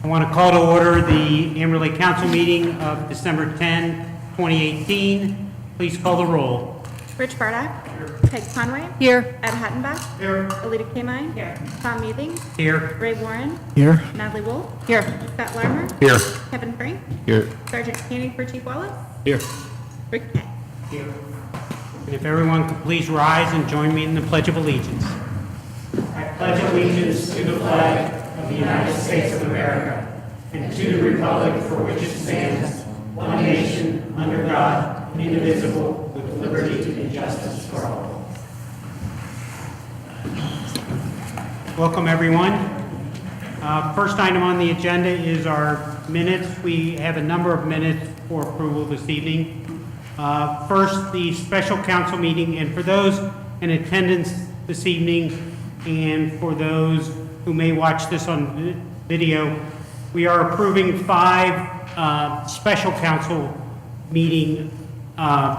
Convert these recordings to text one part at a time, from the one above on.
I want to call to order the Amberley Council meeting of December 10, 2018. Please call the roll. Rich Bardock. Here. Peg Conway. Here. Ed Hattenbach. Here. Alita Kamine. Here. Tom Meething. Here. Ray Warren. Here. Natalie Wolf. Here. Scott Larmer. Here. Kevin Frank. Here. Sergeant Canning for Chief Wallace. Here. Rick Peck. Here. And if everyone could please rise and join me in the Pledge of Allegiance. I pledge allegiance to the flag of the United States of America and to the republic for which it stands, one nation, under God, indivisible, with liberty and justice for all. Welcome, everyone. First item on the agenda is our minutes. We have a number of minutes for approval this evening. First, the special council meeting, and for those in attendance this evening, and for those who may watch this on video, we are approving 5 special council meeting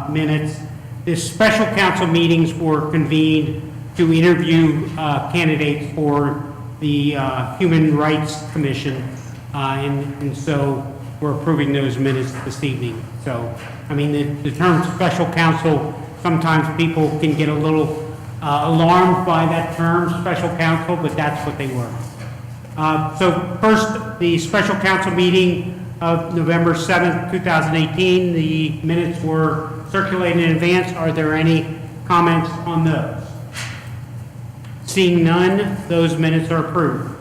minutes. This special council meetings were convened to interview candidates for the Human Rights Commission, and so we're approving those minutes this evening. So, I mean, the term special counsel, sometimes people can get a little alarmed by that term, special counsel, but that's what they were. So first, the special council meeting of November 7th, 2018. The minutes were circulated in advance. Are there any comments on those? Seeing none, those minutes are approved.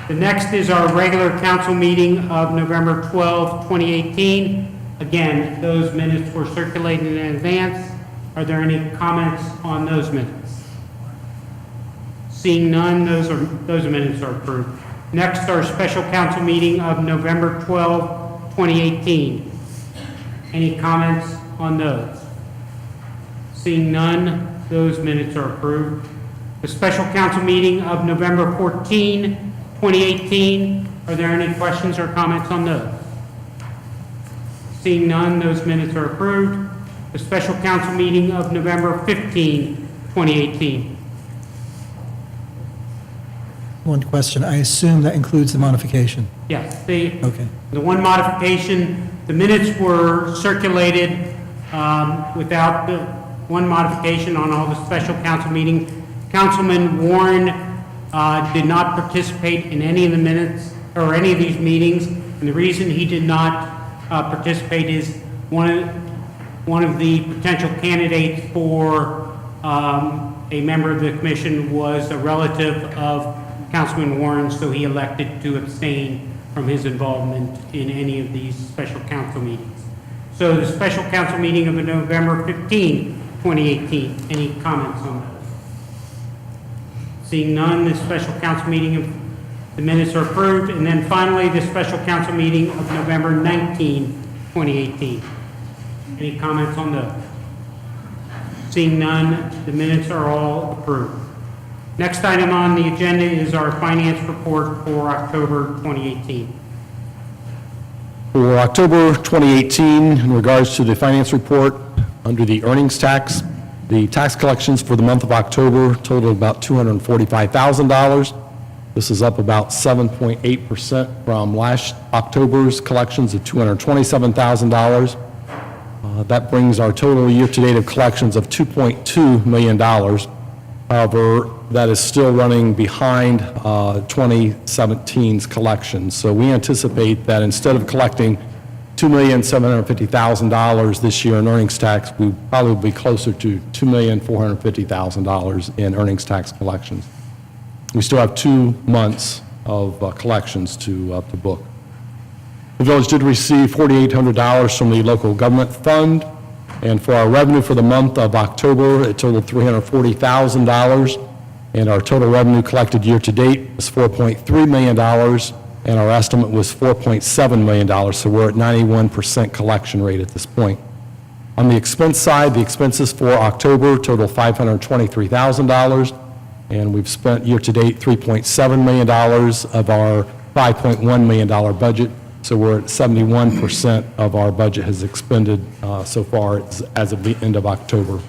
The next is our regular council meeting of November 12, 2018. Again, those minutes were circulated in advance. Are there any comments on those minutes? Seeing none, those minutes are approved. Next, our special council meeting of November 12, 2018. Any comments on those? Seeing none, those minutes are approved. The special council meeting of November 14, 2018. Are there any questions or comments on those? Seeing none, those minutes are approved. The special council meeting of November 15, 2018. One question. I assume that includes the modification. Yes, Okay. the one modification, the minutes were circulated without the one modification on all the special council meetings. Councilman Warren did not participate in any of the minutes or any of these meetings, and the reason he did not participate is one of the potential candidates for a member of the commission was a relative of Councilman Warren, so he elected to abstain from his involvement in any of these special council meetings. So the special council meeting of November 15, 2018. Any comments on that? Seeing none, the special council meeting of the minutes are approved. And then finally, the special council meeting of November 19, 2018. Any comments on those? Seeing none, the minutes are all approved. Next item on the agenda is our finance report for October 2018. For October 2018, in regards to the finance report, under the earnings tax, the tax collections for the month of October totaled about $245,000. This is up about 7.8% from last October's collections of $227,000. That brings our total year-to-date of collections of $2.2 million. However, that is still running behind 2017's collections. So we anticipate that instead of collecting $2,750,000 this year in earnings tax, we probably will be closer to $2,450,000 in earnings tax collections. We still have 2 months of collections to book. The village did receive $4,800 from the local government fund, and for our revenue for the month of October, it totaled $340,000, and our total revenue collected year-to-date was $4.3 million, and our estimate was $4.7 million, so we're at 91% collection rate at this point. On the expense side, the expenses for October total $523,000, and we've spent year-to-date $3.7 million of our $5.1 million budget, so we're at 71% of our budget has expended so far as of the end of October.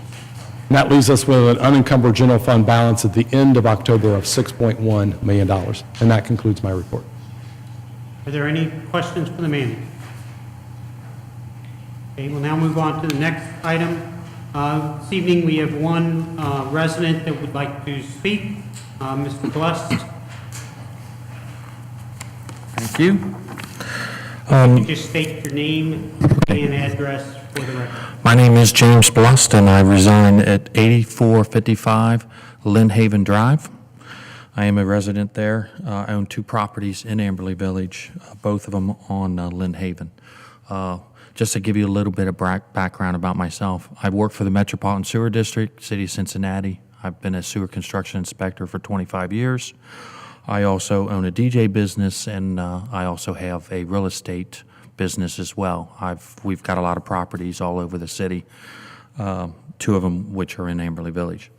And that leaves us with an unencumbered general fund balance at the end of October of $6.1 million. And that concludes my report. Are there any questions for the manager? Okay, we'll now move on to the next item. This evening, we have one resident that would like to speak, Mr. Blust. Thank you. Could you just state your name and address for the record? My name is James Blust, and I reside at 8455 Lynn Haven Drive. I am a resident there. I own 2 properties in Amberley Village, both of them on Lynn Haven. Just to give you a little bit of background about myself, I've worked for the Metropolitan Sewer District, City of Cincinnati. I've been a sewer construction inspector for 25 years. I also own a DJ business, and I also have a real estate business as well. We've got a lot of properties all over the city, 2 of them which are in Amberley Village.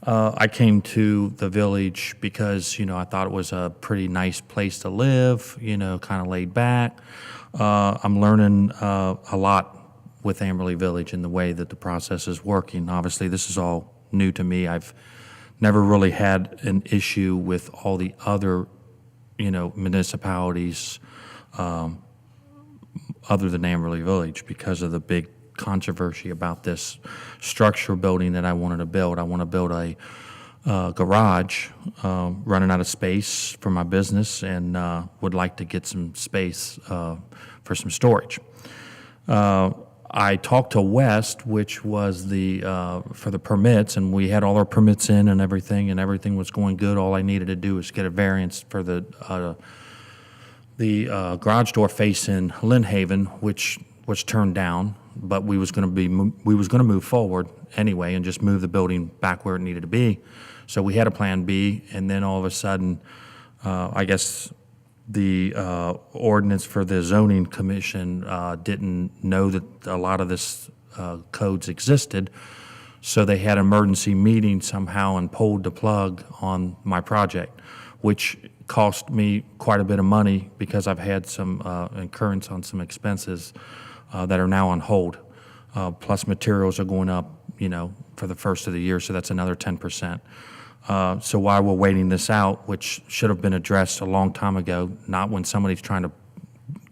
I came to the village because, I thought it was a pretty nice place to live, kind of laid back. I'm learning a lot with Amberley Village and the way that the process is working. Obviously, this is all new to me. I've never really had an issue with all the other, municipalities other than Amberley Village because of the big controversy about this structure building that I wanted to build. I want to build a garage running out of space for my business and would like to get some space for some storage. I talked to West, which was for the permits, and we had all our permits in and everything was going good. All I needed to do was get a variance for the garage door facing Lynn Haven, which was turned down, but we was going to move forward anyway and just move the building back where it needed to be. So we had a plan B, and then all of a sudden, I guess the ordinance for the zoning commission didn't know that a lot of this codes existed, so they had an emergency meeting somehow and pulled the plug on my project, which cost me quite a bit of money because I've had some incurrence on some expenses that are now on hold. Plus materials are going up, for the first of the year, so that's another 10%. So while we're waiting this out, which should have been addressed a long time ago, not when somebody's trying to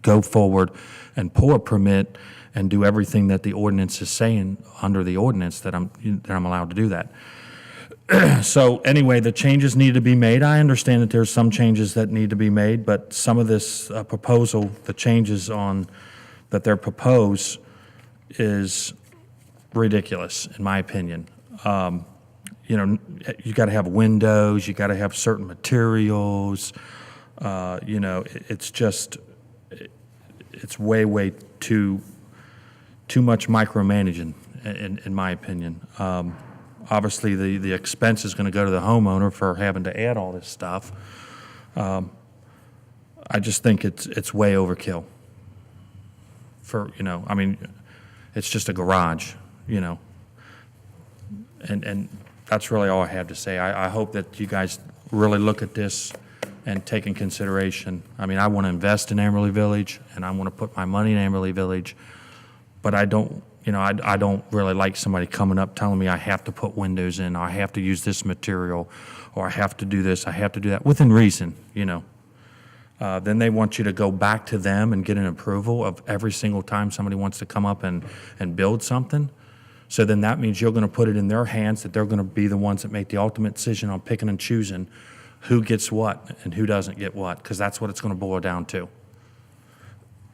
go forward and pull a permit and do everything that the ordinance is saying under the ordinance that I'm allowed to do that. So anyway, the changes need to be made. I understand that there's some changes that need to be made, but some of this proposal, the changes that they're proposed is ridiculous, in my opinion. You got to have windows, you got to have certain materials. It's just, it's way too much micromanaging, in my opinion. Obviously, the expense is going to go to the homeowner for having to add all this stuff. I just think it's way overkill. It's just a garage, and that's really all I have to say. I hope that you guys really look at this and take in consideration. I want to invest in Amberley Village, and I want to put my money in Amberley Village, but I don't really like somebody coming up telling me I have to put windows in, or I have to use this material, or I have to do this, I have to do that, within reason, Then they want you to go back to them and get an approval of every single time somebody wants to come up and build something. So then that means you're going to put it in their hands, that they're going to be the ones that make the ultimate decision on picking and choosing who gets what and who doesn't get what, because that's what it's going to boil down to.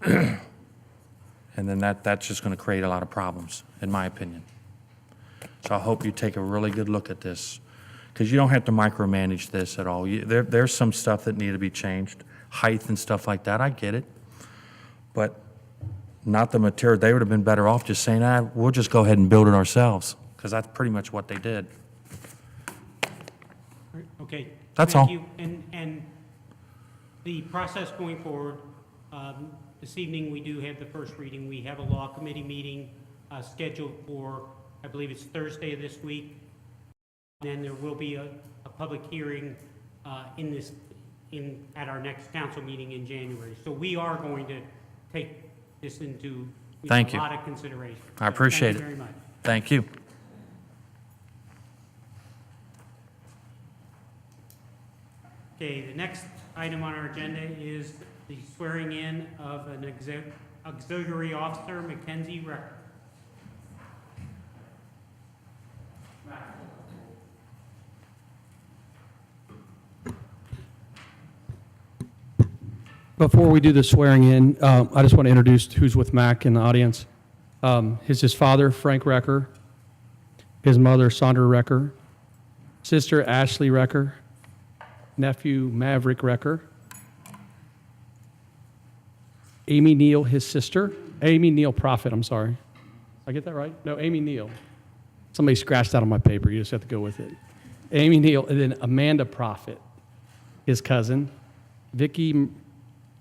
And then that's just going to create a lot of problems, in my opinion. So I hope you take a really good look at this, because you don't have to micromanage this at all. There's some stuff that need to be changed, height and stuff like that. I get it, but not the material. They would have been better off just saying, we'll just go ahead and build it ourselves, because that's pretty much what they did. Okay. That's Thank all. you. And the process going forward, this evening we do have the first reading. We have a law committee meeting scheduled for, I believe it's Thursday of this week. Then there will be a public hearing at our next council meeting in January. So we are going to take this into a lot of consideration. I appreciate it. Thank you very much. Thank you. Okay, the next item on our agenda is the swearing in of an auxiliary officer, Mackenzie Recker. Before we do the swearing in, I just want to introduce who's with Mac in the audience. His father, Frank Recker, his mother, Sandra Recker, sister, Ashley Recker, nephew, Maverick Recker, Amy Neal, his sister, Amy Neal Prophet, I'm sorry. Did I get that right? No, Amy Neal. Somebody scratched that on my paper, you just have to go with it. Amy Neal, and then Amanda Prophet, his cousin, Vicky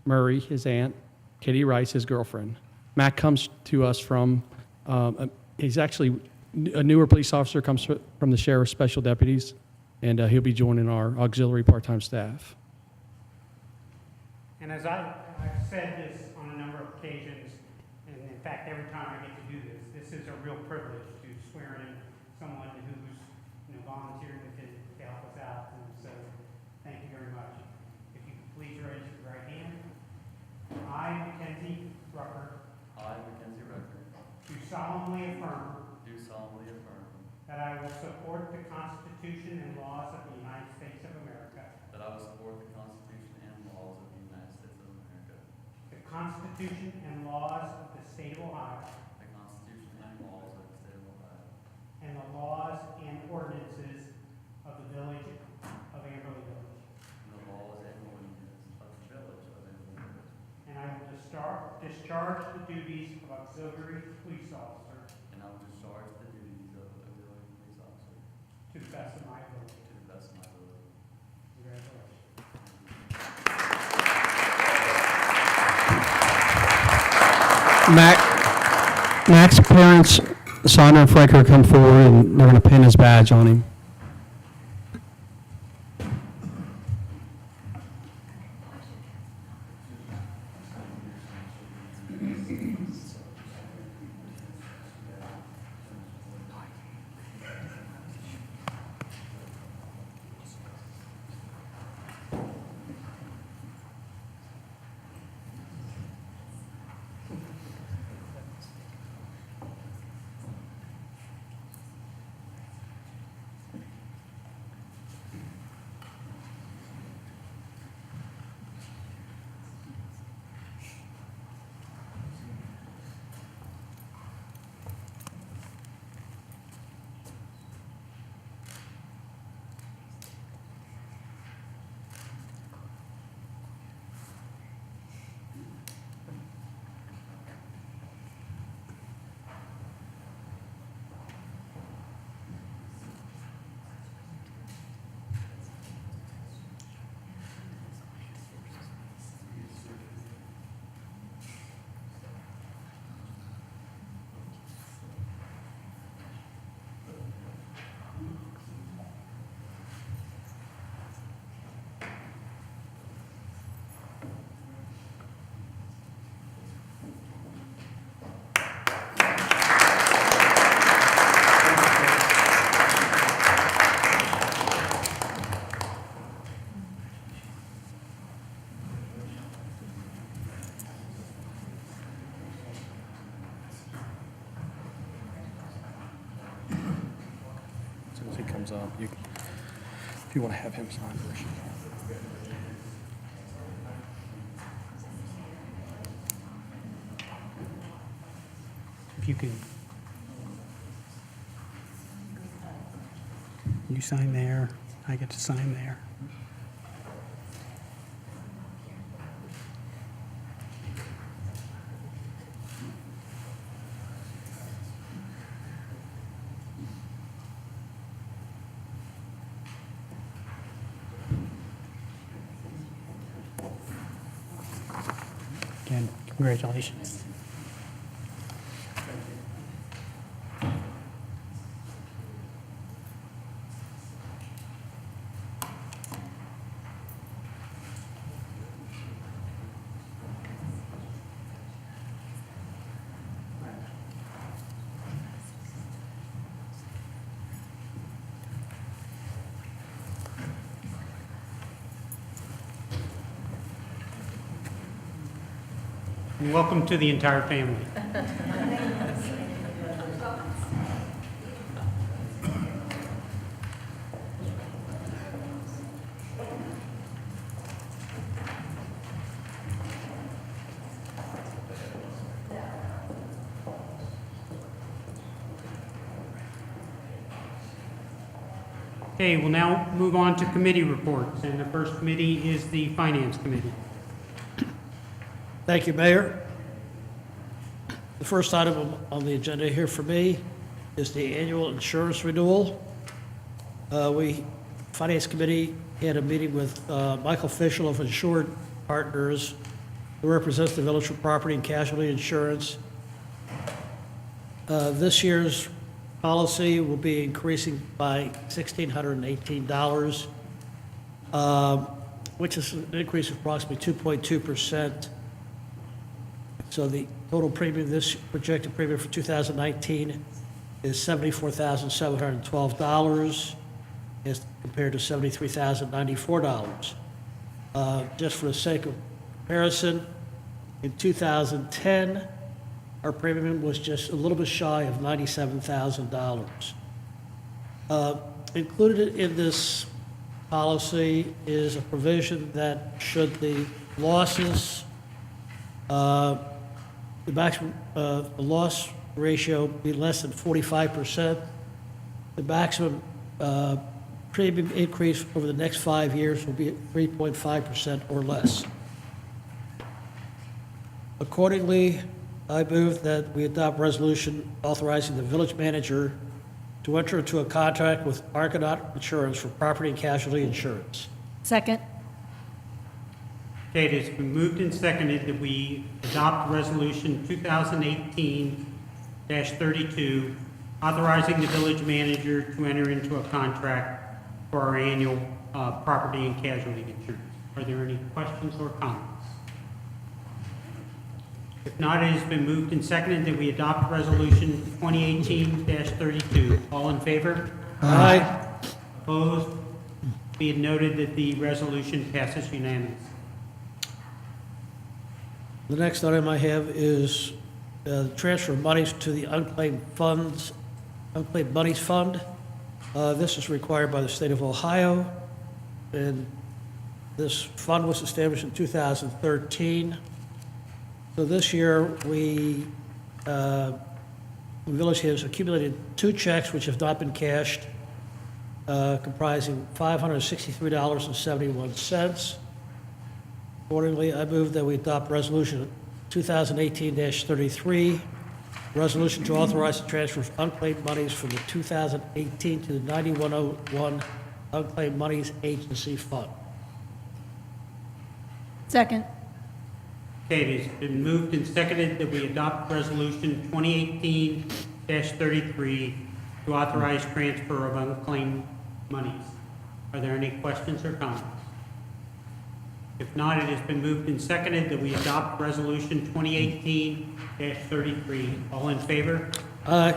Murray, his aunt, Kitty Rice, his girlfriend. Mac comes to us from, he's actually a newer police officer, comes from the Sheriff's Special Deputies, and he'll be joining our auxiliary part-time staff. And as I've said this on a number of occasions, and in fact, every time I get to do this, this is a real privilege to swear in someone who's volunteered to help us out. And so, thank you very much. If you could please raise your right hand. I, Mackenzie Rucker, I, Mackenzie Recker, do solemnly affirm do solemnly affirm that I will support the Constitution and laws of the United States of America, that I will support the Constitution and laws of the United States of America, the Constitution and laws of the State of Ohio, the Constitution and laws of the State of Ohio, and the laws and ordinances of the Village of Amberley Village. and the laws and ordinances of the Village of Amberley Village, And I will discharge the duties of auxiliary police officer and I will discharge the duties of auxiliary police officer to the best of my ability. to the best of my ability. Congratulations. Mac's parents, Sandra and Frank, come forward, and they're going to pin his badge on him. As soon as he comes up, if you want to have him sign first. If you could. You sign there, I get to sign there. Again, congratulations. And welcome to the entire family. Okay, we'll now move on to committee reports, and the first committee is the Finance Committee. Thank you, Mayor. The first item on the agenda here for me is the annual insurance renewal. Finance Committee had a meeting with Michael Fischel of Insured Partners, who represents the Village for Property and Casualty Insurance. This year's policy will be increasing by $1,618, which is an increase of approximately 2.2%. So the total premium, this projected premium for 2019 is $74,712 as compared to $73,094. Just for the sake of comparison, in 2010, our premium was just a little bit shy of $97,000. Included in this policy is a provision that should the losses, the maximum the loss ratio be less than 45%, the maximum premium increase over the next 5 years will be at 3.5% or less. Accordingly, I move that we adopt resolution authorizing the village manager to enter into a contract with Argonaut Insurance for property and casualty insurance. Second. Okay, it has been moved and seconded that we adopt Resolution 2018-32, authorizing the village manager to enter into a contract for our annual property and casualty insurance. Are there any questions or comments? If not, it has been moved and seconded that we adopt Resolution 2018-32. All in favor? Aye. Opposed? Be it noted that the resolution passes unanimously. The next item I have is transfer of monies to the unclaimed monies fund. This is required by the state of Ohio, and this fund was established in 2013. So this year, the village has accumulated 2 checks which have not been cashed, comprising $563.71. Accordingly, I move that we adopt Resolution 2018-33, resolution to authorize the transfer of unclaimed monies from the 2018 to the 9101 Unclaimed Monies Agency Fund. Second. Okay, it has been moved and seconded that we adopt Resolution 2018-33 to authorize transfer of unclaimed monies. Are there any questions or comments? If not, it has been moved and seconded that we adopt Resolution 2018-33. All in favor? Aye.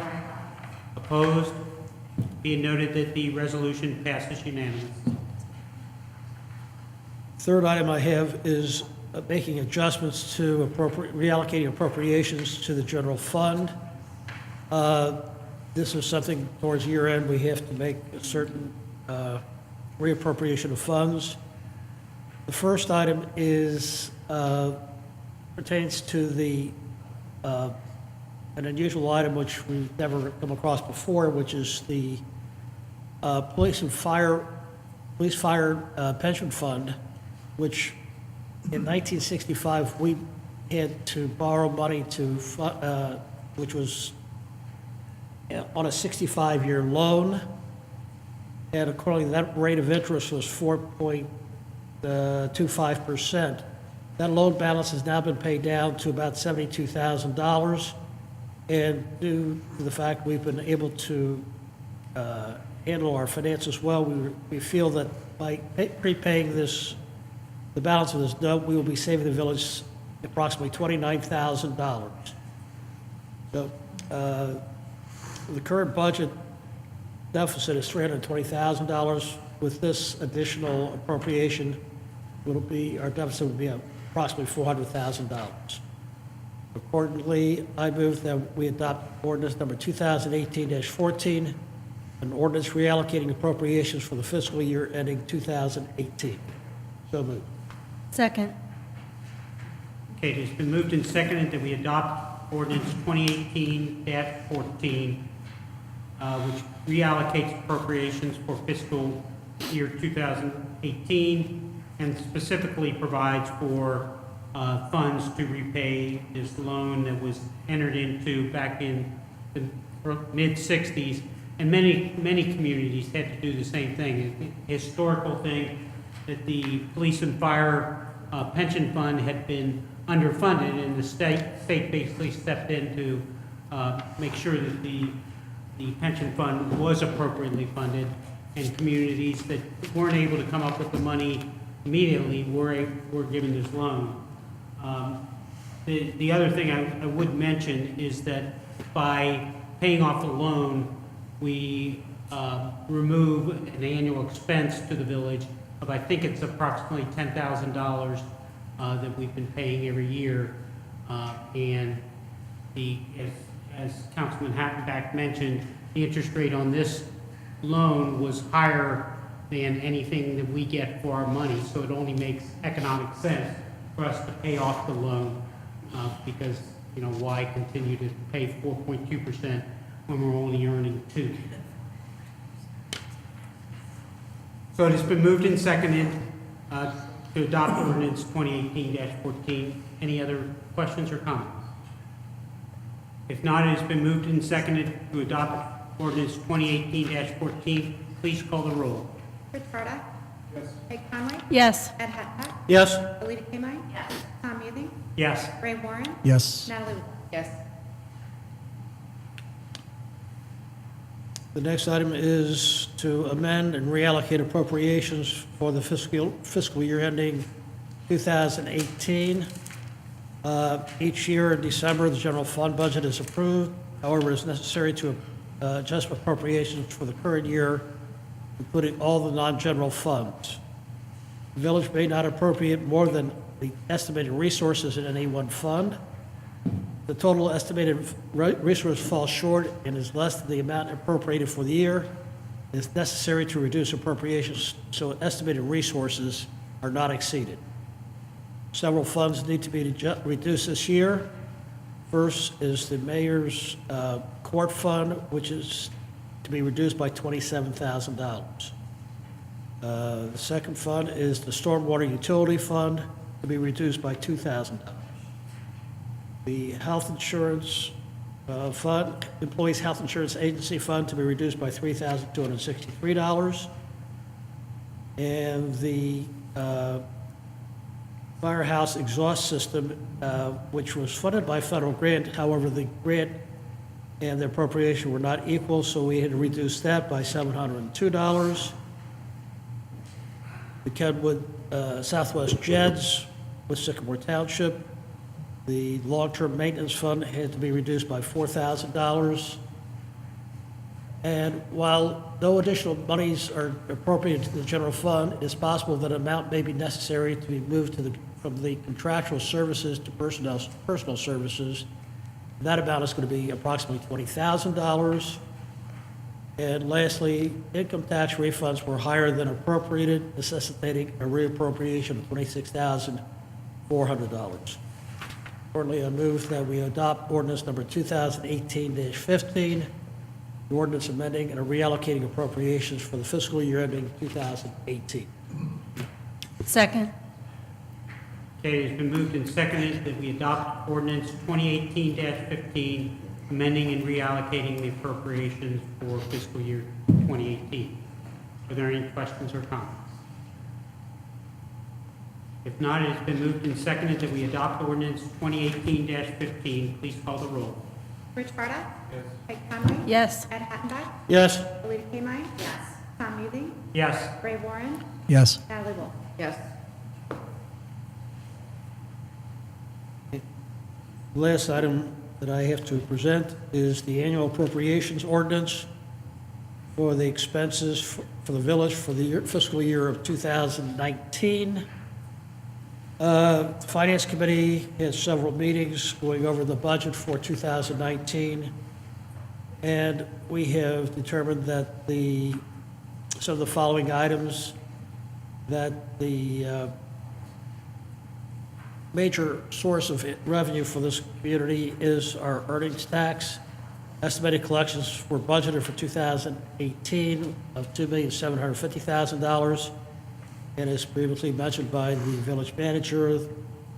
Opposed? Be it noted that the resolution passes unanimously. Third item I have is making adjustments to reallocating appropriations to the general fund. This is something towards year end, we have to make a certain reappropriation of funds. The first item is pertains to the an unusual item which we've never come across before, which is the police fire pension fund, which in 1965 we had to borrow money to which was on a 65-year loan, and accordingly that rate of interest was 4.25%. That loan balance has now been paid down to about $72,000, and due to the fact we've been able to handle our finances well, we feel that by prepaying the balance of this note, we will be saving the village approximately $29,000. So the current budget deficit is $320,000. With this additional appropriation, our deficit will be approximately $400,000. Accordingly, I move that we adopt ordinance number 2018-14, an ordinance reallocating appropriations for the fiscal year ending 2018. So moved. Second. Okay, it has been moved and seconded that we adopt ordinance 2018-14, which reallocates appropriations for fiscal year 2018 and specifically provides for funds to repay this loan that was entered into back in the mid-60s. And many communities had to do the same thing. A historical thing that the police and fire pension fund had been underfunded, and the state basically stepped in to make sure that the pension fund was appropriately funded, and communities that weren't able to come up with the money immediately were given this loan. The other thing I would mention is that by paying off the loan, we remove an annual expense to the village of, I think it's approximately $10,000 that we've been paying every year. And as Councilman Hattenbach mentioned, the interest rate on this loan was higher than anything that we get for our money, so it only makes economic sense for us to pay off the loan, because, you know, why continue to pay 4.2% when we're only earning 2%? So it has been moved and seconded to adopt ordinance 2018-14. Any other questions or comments? If not, it has been moved and seconded to adopt ordinance 2018-14. Please call the roll. Rich Barda. Yes. Peg Conway. Yes. Ed Hattenbach. Yes. Alita Kimai. Yes. Tom Ewing. Yes. Ray Warren. Yes. Natalie Wolf. Yes. The next item is to amend and reallocate appropriations for the fiscal year ending 2018. Each year in December, the general fund budget is approved. However, it is necessary to adjust appropriations for the current year, including all the non-general funds. The village may not appropriate more than the estimated resources in any one fund. The total estimated resource falls short and is less than the amount appropriated for the year. It is necessary to reduce appropriations so estimated resources are not exceeded. Several funds need to be reduced this year. First is the mayor's court fund, which is to be reduced by $27,000. The second fund is the stormwater utility fund, to be reduced by $2,000. The health insurance fund, employees' health insurance agency fund, to be reduced by $3,263. And the firehouse exhaust system, which was funded by federal grant. However, the grant and the appropriation were not equal, so we had to reduce that by $702. The Kenwood Southwest Jeds with Sycamore Township, the long-term maintenance fund had to be reduced by $4,000. And while no additional monies are appropriated to the general fund, it is possible that an amount may be necessary to be moved from the contractual services to personal services. That amount is going to be approximately $20,000. And lastly, income tax refunds were higher than appropriated, necessitating a reappropriation of $26,400. Accordingly, I move that we adopt ordinance number 2018-15, the ordinance amending and reallocating appropriations for the fiscal year ending 2018. Second. Okay, it has been moved and seconded that we adopt ordinance 2018-15, amending and reallocating the appropriations for fiscal year 2018. Are there any questions or comments? If not, it has been moved and seconded that we adopt ordinance 2018-15. Please call the roll. Rich Barda. Yes. Peg Conway. Yes. Ed Hattenbach. Yes. Alita Kimai. Yes. Tom Ewing. Yes. Ray Warren. Yes. Natalie Wolf. Yes. The last item that I have to present is the annual appropriations ordinance for the expenses for the village for the fiscal year of 2019. The Finance Committee has several meetings going over the budget for 2019, and we have determined that some of the following items, that the major source of revenue for this community is our earnings tax. Estimated collections were budgeted for 2018 of $2,750,000. And as previously mentioned by the village manager,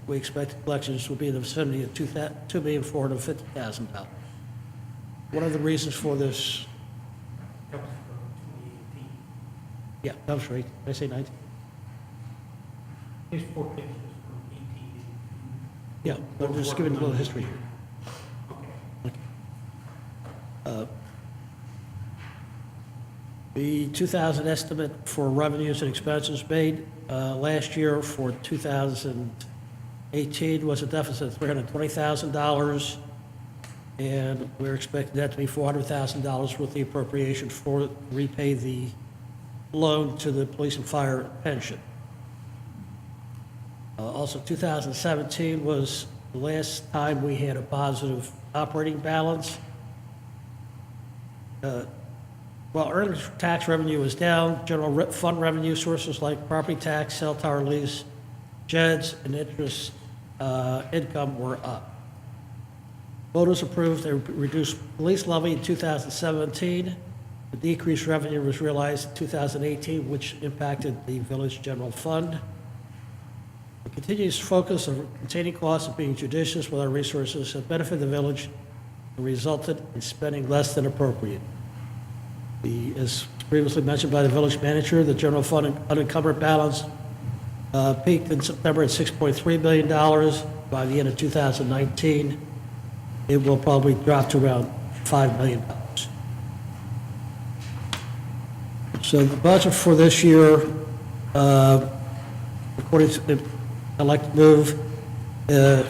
we expect collections will be in the vicinity of $2,450,000. One of the reasons for this, That was for 2018. yeah, that was right. Did I say 19? Here's 4 pictures from 18. Yeah, I'm just giving a little history here. The 2000 estimate for revenues and expenses made last year for 2018 was a deficit of $320,000, and we're expecting that to be $400,000 with the appropriation for repay the loan to the police and fire pension. Also, 2017 was the last time we had a positive operating balance. While earnings tax revenue was down, general fund revenue sources like property tax, cell tower lease, JEDs, and interest income were up. Voters approved a reduced police levy in 2017. The decreased revenue was realized in 2018, which impacted the village general fund. The continuous focus on containing costs and being judicious with our resources have benefited the village and resulted in spending less than appropriate. As previously mentioned by the village manager, the general fund unencumbered balance peaked in September at $6.3 billion. By the end of 2019, it will probably drop to around $5 million. So the budget for this year, according to, I'd like to move to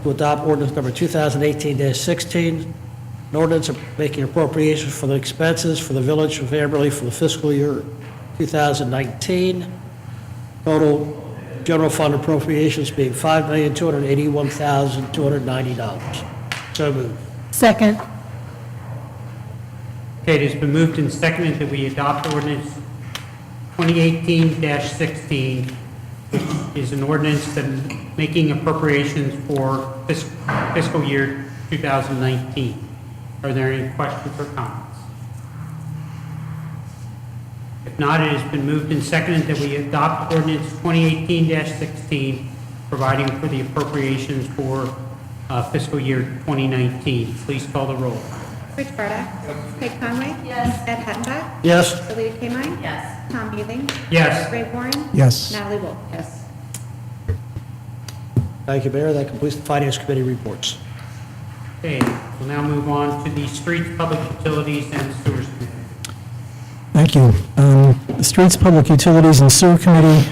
adopt ordinance number 2018-16, an ordinance making appropriations for the expenses for the village of Amberley for the fiscal year 2019. Total general fund appropriations being $5,281,290. So moved. Second. Okay, it has been moved and seconded that we adopt ordinance 2018-16, which is an ordinance that making appropriations for fiscal year 2019. Are there any questions or comments? If not, it has been moved and seconded that we adopt ordinance 2018-16, providing for the appropriations for fiscal year 2019. Please call the roll. Rich Barda. Peg Conway. Yes. Ed Hattenbach. Yes. Alita Kamine. Yes. Tom Healing. Yes. Ray Warren. Yes. Natalie Wolf. Yes. Thank you, Mayor. That completes the Finance Committee reports. Okay, we'll now move on to the Streets, Public Utilities, and Sewers Committee. Thank you. The Streets, Public Utilities, and Sewer Committee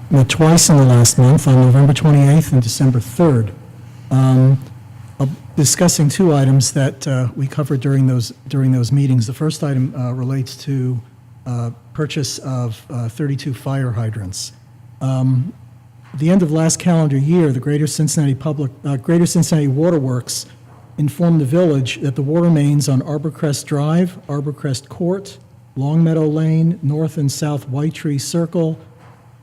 met twice in the last month, on November 28th and December 3rd, discussing two items that we covered during those meetings. The first item relates to purchase of 32 fire hydrants. At the end of last calendar year, the Greater Cincinnati Waterworks informed the village that the water mains on Arborcrest Drive, Arborcrest Court, Long Meadow Lane, North and South White Tree Circle,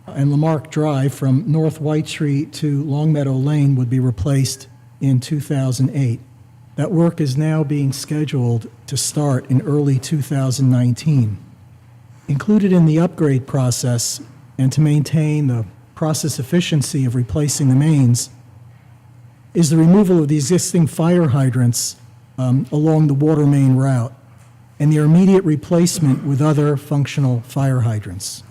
and Lamarck Drive from North White Tree to Long Meadow Lane would be replaced in 2008. That work is now being scheduled to start in early 2019. Included in the upgrade process and to maintain the process efficiency of replacing the mains is the removal of the existing fire hydrants along the water main route and their immediate replacement with other functional fire hydrants.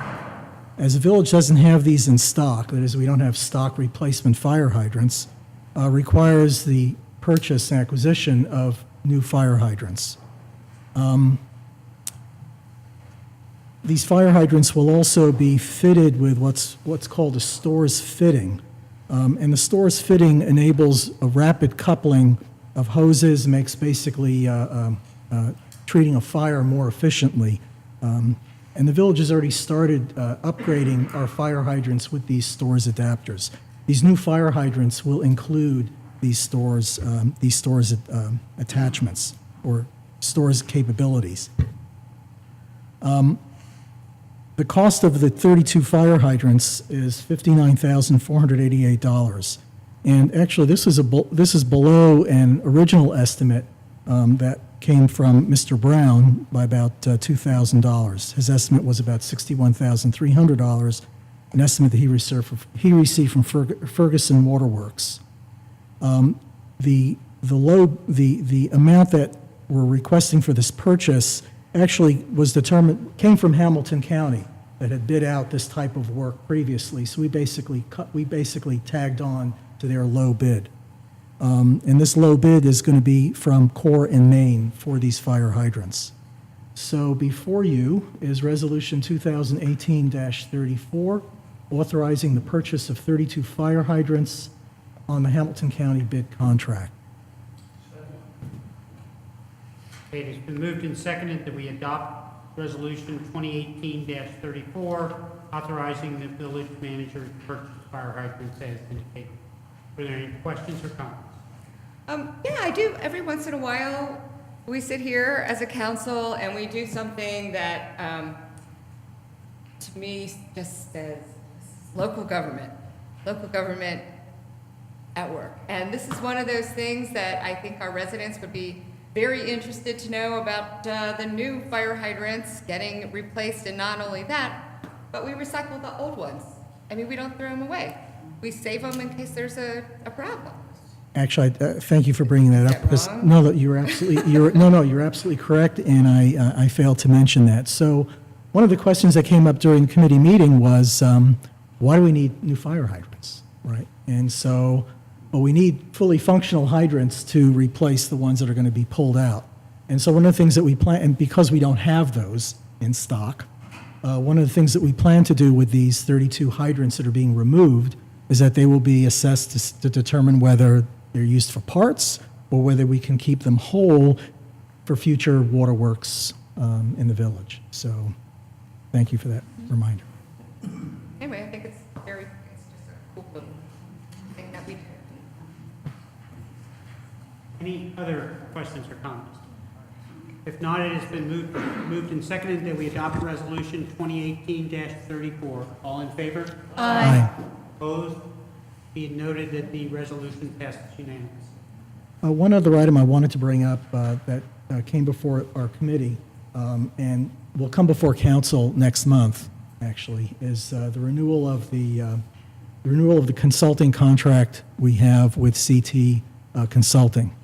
As the village doesn't have these in stock, that is, we don't have stock replacement fire hydrants, requires the purchase and acquisition of new fire hydrants. These fire hydrants will also be fitted with what's called a stores fitting. And the stores fitting enables a rapid coupling of hoses, makes basically treating a fire more efficiently. And the village has already started upgrading our fire hydrants with these stores adapters. These new fire hydrants will include these stores attachments or stores capabilities. The cost of the 32 fire hydrants is $59,488. And actually, this is below an original estimate that came from Mr. Brown by about $2,000. His estimate was about $61,300, an estimate that he received from Ferguson Waterworks. The amount that we're requesting for this purchase actually came from Hamilton County that had bid out this type of work previously. So we basically tagged on to their low bid. And this low bid is going to be from Core and Maine for these fire hydrants. So before you is Resolution 2018-34, authorizing the purchase of 32 fire hydrants on the Hamilton County bid contract. Okay, it has been moved and seconded that we adopt Resolution 2018-34, authorizing the village manager to purchase fire hydrants as indicated. Are there any questions or comments? Yeah, I do. Every once in a while, we sit here as a council and we do something that, to me, just says local government at work. And this is one of those things that I think our residents would be very interested to know about the new fire hydrants getting replaced, and not only that, but we recycle the old ones. I mean, we don't throw them away. We save them in case there's a problem. Actually, thank you for bringing that up. Is that wrong? No, you're absolutely correct, and I failed to mention that. So one of the questions that came up during the committee meeting was, why do we need new fire hydrants, right? And so, well, we need fully functional hydrants to replace the ones that are going to be pulled out. And so one of the things that we plan, and because we don't have those in stock, one of the things that we plan to do with these 32 hydrants that are being removed is that they will be assessed to determine whether they're used for parts or whether we can keep them whole for future waterworks in the village. So thank you for that reminder. Anyway, I think it's just a cool little thing that we do. Any other questions or comments? If not, it has been moved and seconded that we adopt Resolution 2018-34. All in favor? Aye. Opposed? Be it noted that the resolution passes unanimously. One other item I wanted to bring up that came before our committee and will come before council next month, actually, is the renewal of the consulting contract we have with CT Consulting.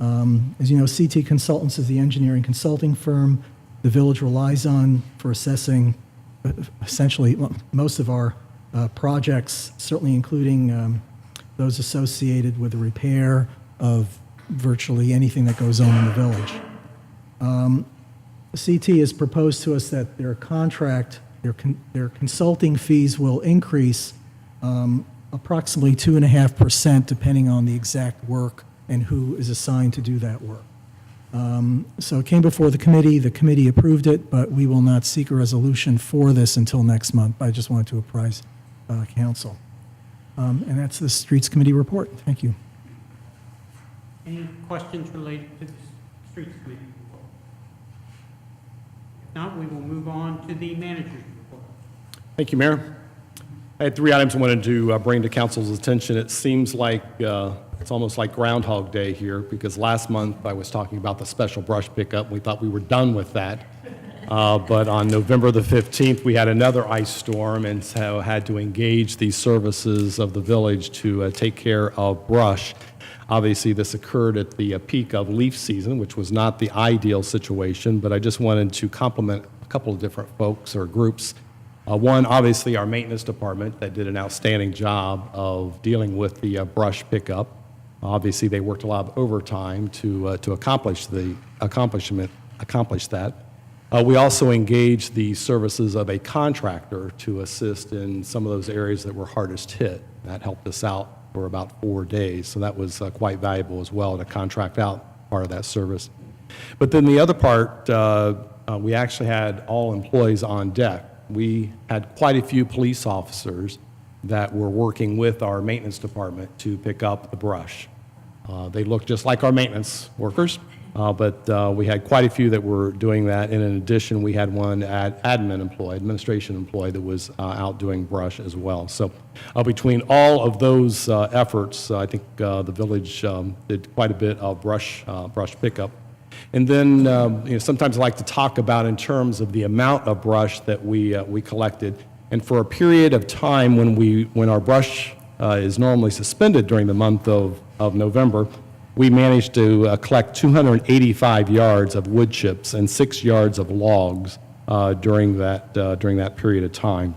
As you know, CT Consultants is the engineering consulting firm the village relies on for assessing essentially most of our projects, certainly including those associated with the repair of virtually anything that goes on in the village. CT has proposed to us that their contract, their consulting fees will increase approximately 2.5% depending on the exact work and who is assigned to do that work. So it came before the committee approved it, but we will not seek a resolution for this until next month. I just wanted to apprise council. And that's the Streets Committee report. Thank you. Any questions related to the Streets Committee report? If not, we will move on to the manager's report. Thank you, Mayor. I had 3 items I wanted to bring to council's attention. It seems like it's almost like Groundhog Day here, because last month I was talking about the special brush pickup. We thought we were done with that. But on November the 15th, we had another ice storm, and so had to engage the services of the village to take care of brush. Obviously, this occurred at the peak of leaf season, which was not the ideal situation, but I just wanted to compliment a couple of different folks or groups. One, obviously, our maintenance department that did an outstanding job of dealing with the brush pickup. Obviously, they worked a lot of overtime to accomplish that. We also engaged the services of a contractor to assist in some of those areas that were hardest hit. That helped us out for about 4 days, so that was quite valuable as well to contract out part of that service. But then the other part, we actually had all employees on deck. We had quite a few police officers that were working with our maintenance department to pick up the brush. They look just like our maintenance workers, but we had quite a few that were doing that. And in addition, we had one administration employee that was out doing brush as well. So between all of those efforts, I think the village did quite a bit of brush pickup. And then, sometimes I like to talk about in terms of the amount of brush that we collected. And for a period of time when our brush is normally suspended during the month of November, we managed to collect 285 yards of wood chips and 6 yards of logs during that period of time.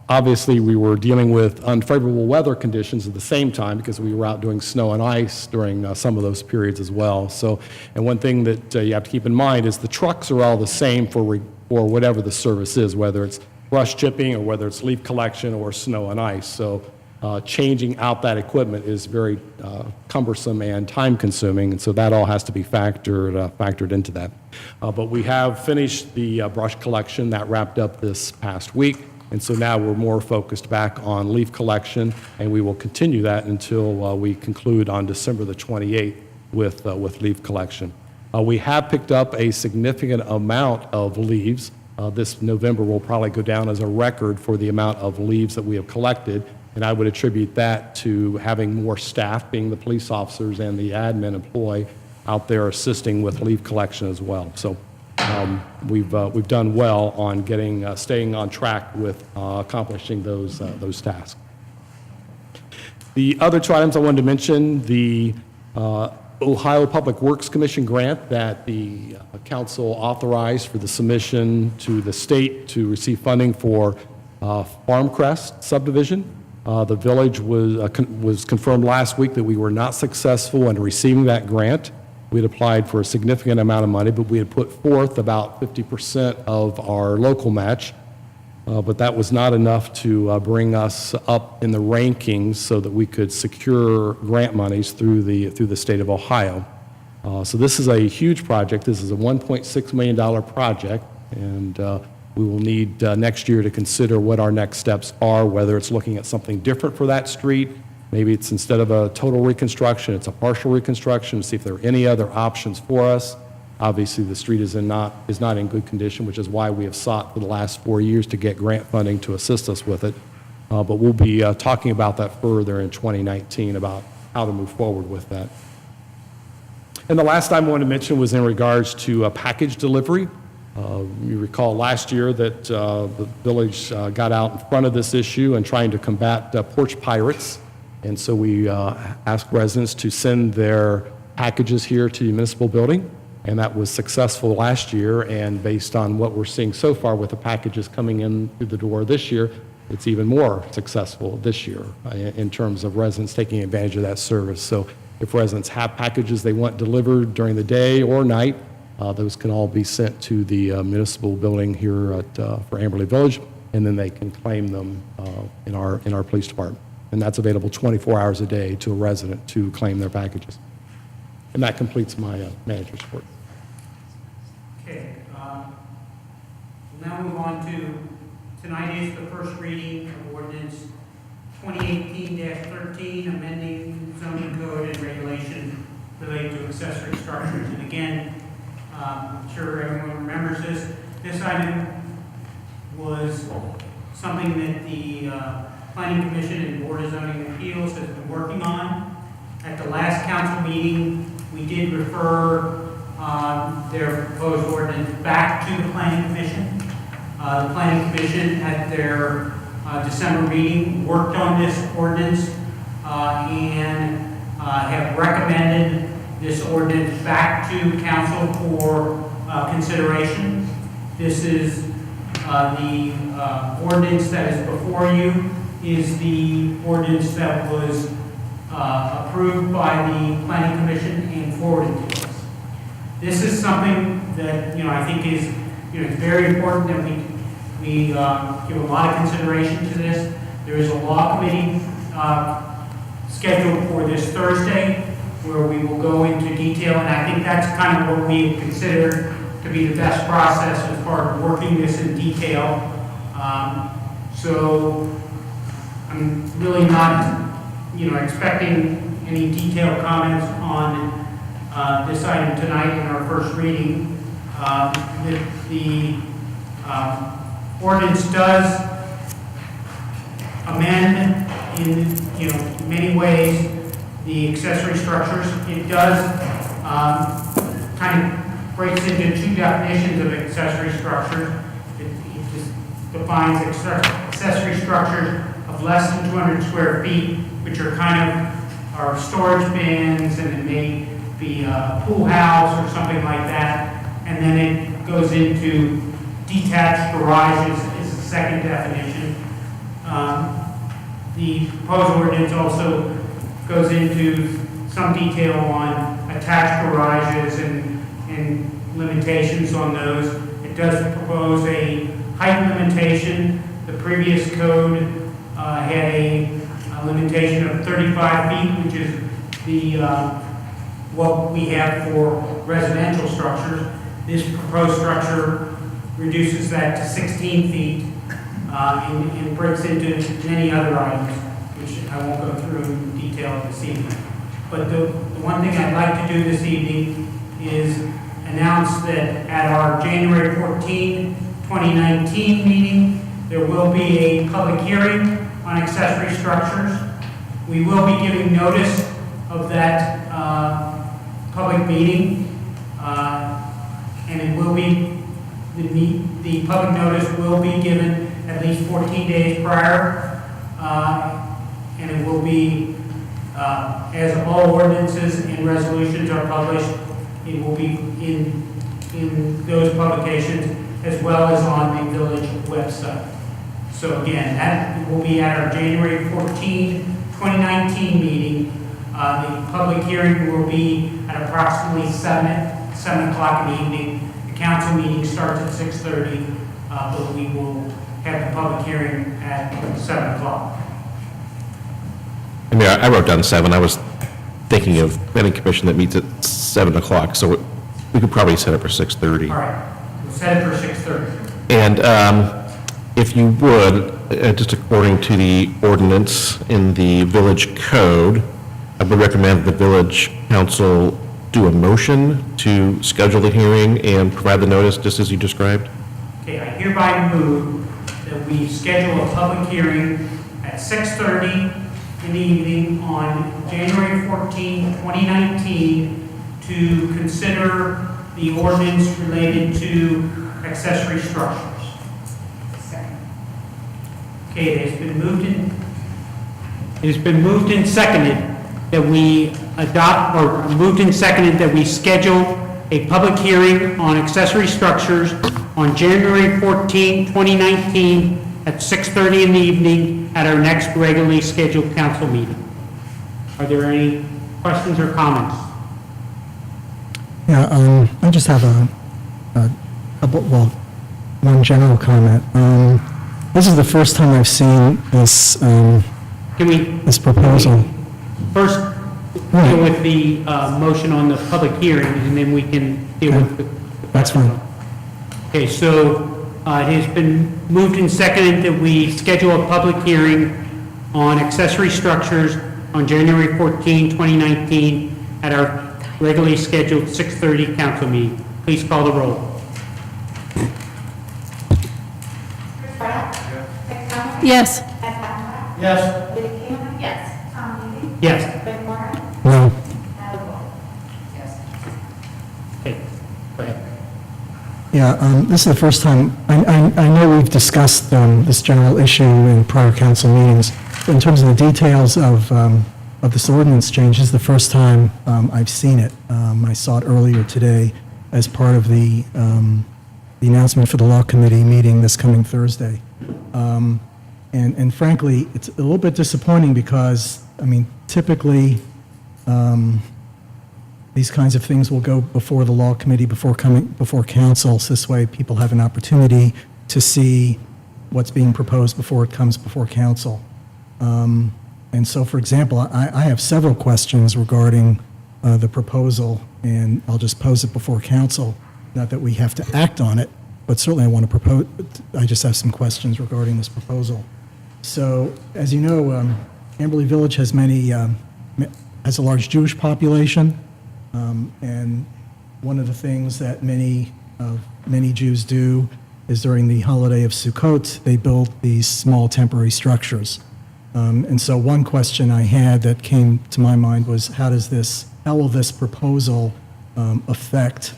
Obviously, we were dealing with unfavorable weather conditions at the same time because we were out doing snow and ice during some of those periods as well. So, and one thing that you have to keep in mind is the trucks are all the same for whatever the service is, whether it's brush chipping or whether it's leaf collection or snow and ice. So changing out that equipment is very cumbersome and time-consuming, and so that all has to be factored into that. But we have finished the brush collection. That wrapped up this past week, and so now we're more focused back on leaf collection, and we will continue that until we conclude on December the 28th with leaf collection. We have picked up a significant amount of leaves. This November will probably go down as a record for the amount of leaves that we have collected. And I would attribute that to having more staff, being the police officers and the admin employee out there assisting with leaf collection as well. So we've done well on staying on track with accomplishing those tasks. The other two items I wanted to mention, the Ohio Public Works Commission grant that the council authorized for the submission to the state to receive funding for Farmcrest subdivision. The village was confirmed last week that we were not successful in receiving that grant. We had applied for a significant amount of money, but we had put forth about 50% of our local match, but that was not enough to bring us up in the rankings so that we could secure grant monies through the state of Ohio. So this is a huge project. This is a $1.6 million project, and we will need next year to consider what our next steps are, whether it's looking at something different for that street. Maybe it's instead of a total reconstruction, it's a partial reconstruction, see if there are any other options for us. Obviously, the street is not in good condition, which is why we have sought for the last 4 years to get grant funding to assist us with it. But we'll be talking about that further in 2019 about how to move forward with that. And the last item I wanted to mention was in regards to package delivery. You recall last year that the village got out in front of this issue and trying to combat porch pirates. And so we asked residents to send their packages here to the municipal building. And that was successful last year. And based on what we're seeing so far with the packages coming in through the door this year, it's even more successful this year in terms of residents taking advantage of that service. So if residents have packages they want delivered during the day or night, those can all be sent to the municipal building here for Amberley Village, and then they can claim them in our police department. And that's available 24 hours a day to a resident to claim their packages. And that completes my manager's report. Okay. We'll now move on to, tonight is the first reading of ordinance 2018-13, amending zoning code and regulation related to accessory structures. And again, I'm sure everyone remembers this. This item was something that the Planning Commission and Board of Zoning Appeals has been working on. At the last council meeting, we did refer their proposed ordinance back to the Planning Commission. The Planning Commission at their December meeting worked on this ordinance and have recommended this ordinance back to council for consideration. This is the ordinance that is before you is the ordinance that was approved by the Planning Commission and forwarded to us. This is something that I think is it's very important that we give a lot of consideration to this. There is a law committee scheduled for this Thursday where we will go into detail, and I think that's kind of what we consider to be the best process as far as working this in detail. So I'm really not, expecting any detailed comments on this item tonight in our first reading. The ordinance does amend in many ways the accessory structures. It does kind of breaks into two definitions of accessory structures. It just defines accessory structures of less than 200 square feet, which are kind of our storage bins, and it may be a pool house or something like that. And then it goes into detached garages is the second definition. The proposed ordinance also goes into some detail on attached garages and limitations on those. It does propose a height limitation. The previous code had a limitation of 35 feet, which is the what we have for residential structures. This proposed structure reduces that to 16 feet and breaks into many other items, which I won't go through in detail this evening. But the one thing I'd like to do this evening is announce that at our January 14, 2019 meeting, there will be a public hearing on accessory structures. We will be giving notice of that public meeting, and it will be, the public notice will be given at least 14 days prior, and it will be, as all ordinances and resolutions are published, it will be in those publications as well as on the village website. So again, that will be at our January 14, 2019 meeting. The public hearing will be at approximately 7 o'clock in the evening. The council meeting starts at 6:30, but we will have the public hearing at 7 o'clock. I mean, I wrote down 7. I was thinking of planning commission that meets at 7 o'clock, so we could probably set it for 6:30. All right, we'll set it for 6:30. And if you would, just according to the ordinance in the village code, I would recommend the village council do a motion to schedule the hearing and provide the notice just as you described. Okay, I hereby move that we schedule a public hearing at 6:30 in the evening on January 14, 2019 to consider the ordinance related to accessory structures. Okay, it has been moved and seconded that we adopt, or moved and seconded that we schedule a public hearing on accessory structures on January 14, 2019 at 6:30 in the evening at our next regularly scheduled council meeting. Are there any questions or comments? Yeah, I just have one general comment. This is the first time I've seen this, this proposal. First deal with the motion on the public hearing, and then we can deal with the... That's fine. Okay, so it has been moved and seconded that we schedule a public hearing on accessory structures on January 14, 2019 at our regularly scheduled 6:30 council meeting. Please call the roll. Yes. Yes. Yes. No. Okay, go ahead. Yeah, this is the first time, I know we've discussed this general issue in prior council meetings, but in terms of the details of this ordinance change, this is the first time I've seen it. I saw it earlier today as part of the announcement for the Law Committee meeting this coming Thursday. And frankly, it's a little bit disappointing because, I mean, typically, these kinds of things will go before the Law Committee, before council, so this way people have an opportunity to see what's being proposed before it comes before council. And so, for example, I have several questions regarding the proposal, and I'll just pose it before council, not that we have to act on it, but certainly I want to propose, I just have some questions regarding this proposal. So, as you know, Amberley Village has has a large Jewish population, and one of the things that many Jews do is during the holiday of Sukkot, they build these small temporary structures. And so one question I had that came to my mind was, how will this proposal affect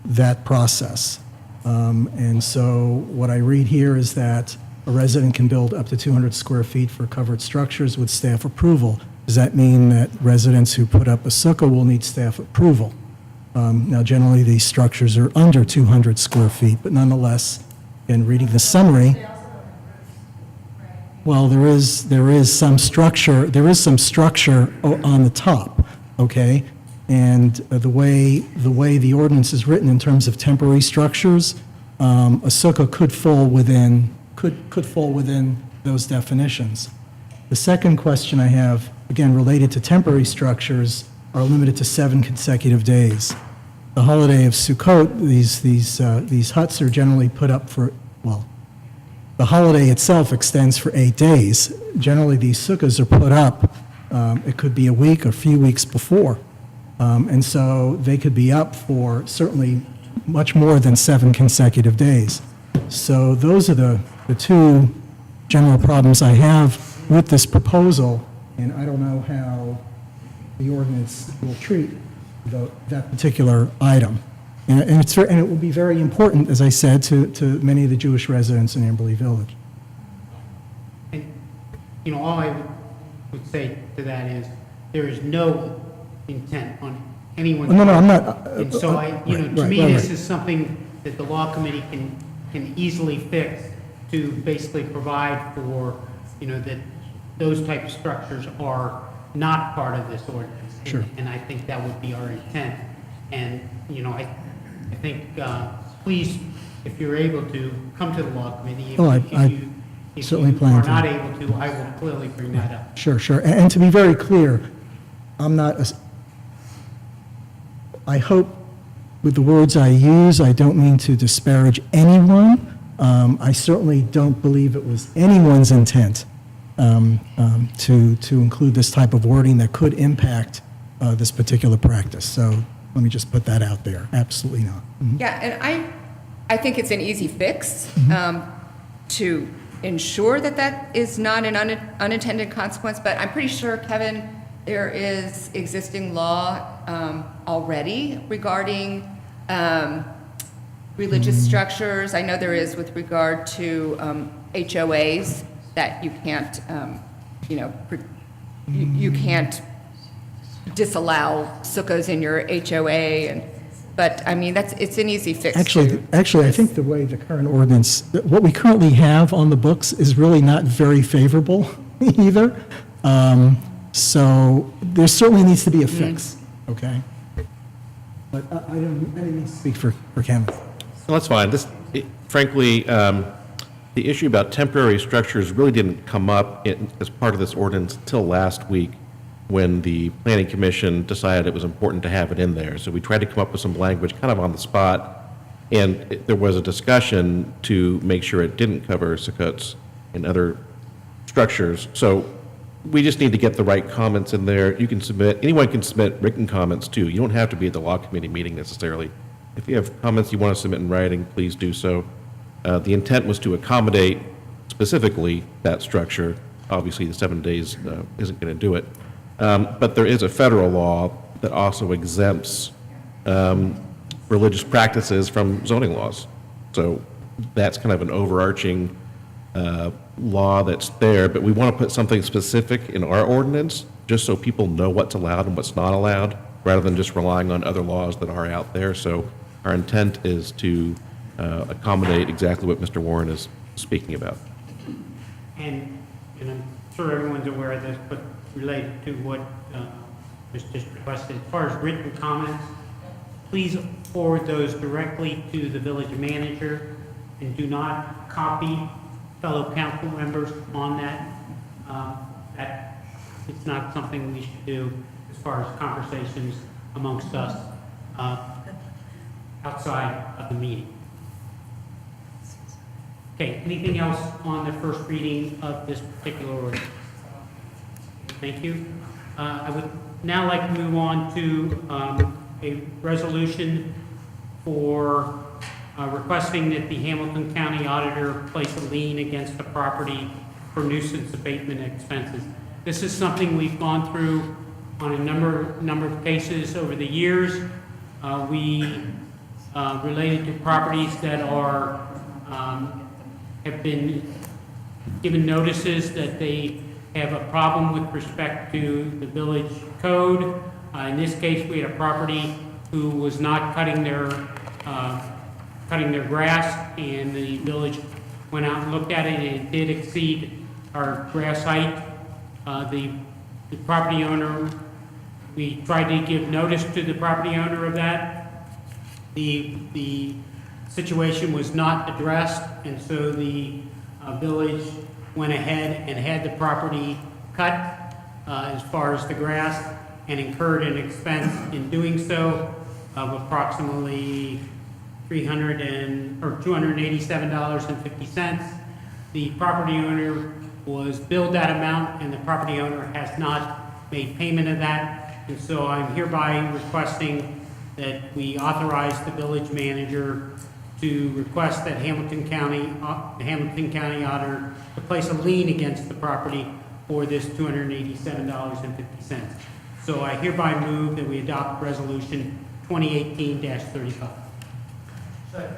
that process? And so what I read here is that a resident can build up to 200 square feet for covered structures with staff approval. Does that mean that residents who put up a sukkah will need staff approval? Now, generally, these structures are under 200 square feet, but nonetheless, in reading the summary, well, there is some structure on the top, okay? And the way the ordinance is written in terms of temporary structures, a sukkah could fall within those definitions. The second question I have, again, related to temporary structures, are limited to 7 consecutive days. The holiday of Sukkot, these huts are generally put up for, well, the holiday itself extends for 8 days. Generally, these sukkahs are put up, it could be a week or a few weeks before. And so they could be up for certainly much more than 7 consecutive days. So those are the two general problems I have with this proposal, and I don't know how the ordinance will treat that particular item. And it will be very important, as I said, to many of the Jewish residents in Amberley Village. And, all I would say to that is, there is no intent on anyone's No, I'm part. not. And so to me, this is something that the law committee can easily fix to basically provide for, that those type of structures are not part of this ordinance. Sure. And I think that would be our intent. And, I think, please, if you're able to, come to the law committee. If certainly you plan are to. not able to, I will clearly bring that up. Sure. And to be very clear, I hope with the words I use, I don't mean to disparage anyone. I certainly don't believe it was anyone's intent to include this type of wording that could impact this particular practice. So let me just put that out there. Absolutely not. Yeah, and I think it's an easy fix to ensure that is not an unintended consequence, but I'm pretty sure, Kevin, there is existing law already regarding religious structures. I know there is with regard to HOAs that you can't, you can't disallow sukkahs in your HOA, but I mean, it's an easy fix. Actually, I think the way the current ordinance, what we currently have on the books is really not very favorable either. So there certainly needs to be a fix, okay? But I didn't mean to speak for Kevin. Well, that's fine. Frankly, the issue about temporary structures really didn't come up as part of this ordinance until last week, when the Planning Commission decided it was important to have it in there. So we tried to come up with some language kind of on the spot, and there was a discussion to make sure it didn't cover sukkots and other structures. So we just need to get the right comments in there. Anyone can submit written comments too. You don't have to be at the law committee meeting necessarily. If you have comments you want to submit in writing, please do so. The intent was to accommodate specifically that structure. Obviously, the 7 days isn't going to do it. But there is a federal law that also exempts religious practices from zoning laws. So that's kind of an overarching law that's there, but we want to put something specific in our ordinance just so people know what's allowed and what's not allowed, rather than just relying on other laws that are out there. So our intent is to accommodate exactly what Mr. Warren is speaking about. And I'm sure everyone's aware of this, but related to what was just requested, as far as written comments, please forward those directly to the village manager, and do not copy fellow council members on that. It's not something we should do as far as conversations amongst us. outside of the meeting. Okay, anything else on the first reading of this particular ordinance? Thank you. I would now like to move on to a resolution for requesting that the Hamilton County Auditor place a lien against the property for nuisance abatement expenses. This is something we've gone through on a number of cases over the years. We related to properties that are have been given notices that they have a problem with respect to the village code. In this case, we had a property who was not cutting their grass, and the village went out and looked at it, and it did exceed our grass height. The property owner, we tried to give notice to the property owner of that. The situation was not addressed, and so the village went ahead and had the property cut as far as the grass, and incurred an expense in doing so of approximately $287.50. The property owner was billed that amount, and the property owner has not made payment of that. And so I'm hereby requesting that we authorize the village manager to request that Hamilton County Auditor to place a lien against the property for this $287.50. So I hereby move that we adopt Resolution 2018-35. Okay,